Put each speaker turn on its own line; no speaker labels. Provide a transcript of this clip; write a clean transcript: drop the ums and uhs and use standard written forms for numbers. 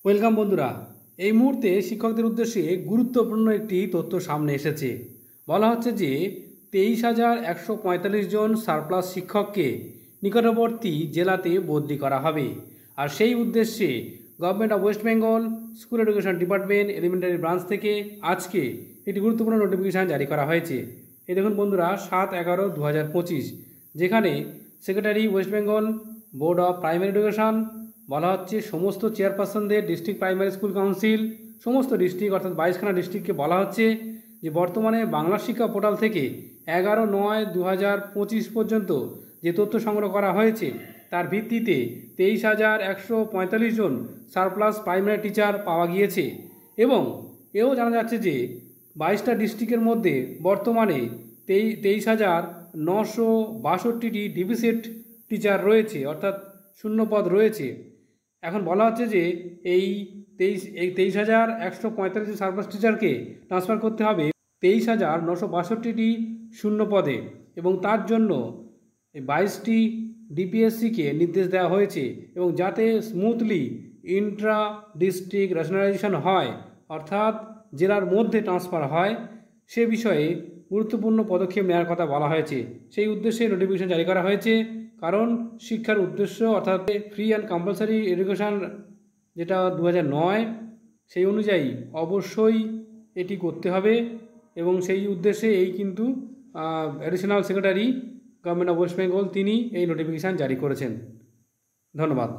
Welcome বন্ধুরা। এই মুহূর্তে শিক্ষকদের উদ্দেশ্যে গুরুত্বপূর্ণ একটি তথ্য সামনে এসেছে। বলা হচ্ছে যে 23,145 জন সারপ্লাস শিক্ষককে নিকটবর্তী জেলাতে বদলি করা হবে। আর সেই উদ্দেশ্যে government of West Bengal school education department elementary branch থেকে আজকে একটি গুরুত্বপূর্ণ নোটিফিকেশান জারি করা হয়েছে। এই দেখুন বন্ধুরা, 7/11/2025, যেখানে secretary West Bengal board of primary education বলা হচ্ছে সমস্ত চেয়ারপারসনদের ডিস্ট্রিক্ট প্রাইমারি স্কুল কাউন্সিল সমস্ত ডিস্ট্রিক্ট অর্থাৎ 22খানা ডিস্ট্রিক্টকে বলা হচ্ছে যে বর্তমানে বাংলা শিক্ষা পোর্টাল থেকে 11/9/2025 পর্যন্ত যে তথ্য সংগ্রহ করা হয়েছে তার ভিত্তিতে 23,145 জন সারপ্লাস প্রাইমারি টিচার পাওয়া গিয়েছে। এবং এও জানা যাচ্ছে যে 22টা ডিস্ট্রিক্টের মধ্যে বর্তমানে 23,962টি ডিভিসেট টিচার রয়েছে, অর্থাৎ শূন্যপদ রয়েছে। এখন বলা হচ্ছে যে এই 23,145 সারপ্লাস টিচারকে ট্রান্সফার করতে হবে 23,962টি শূন্য পদে, এবং তার জন্য 22টি ডিপিএসসিকে নির্দেশ দেওয়া হয়েছে। এবং যাতে স্মুথলি ইন্ট্রা ডিস্ট্রিক্ট রেশনালাইজেশন হয়, অর্থাৎ জেলার মধ্যে ট্রান্সফার হয়, সে বিষয়ে গুরুত্বপূর্ণ পদক্ষেপ নেওয়ার কথা বলা হয়েছে। সেই উদ্দেশ্যে নোটিফিকেশন জারি করা হয়েছে। কারণ শিক্ষার উদ্দেশ্য অর্থাৎ ফ্রি অ্যান্ড কম্পালসারি এডুকেশান যেটা 2009, সেই অনুযায়ী অবশ্যই এটি করতে হবে। এবং সেই উদ্দেশ্যে এই কিন্তু additional secretary government of West Bengal তিনি এই নোটিফিকেশান জারি করেছেন। ধন্যবাদ।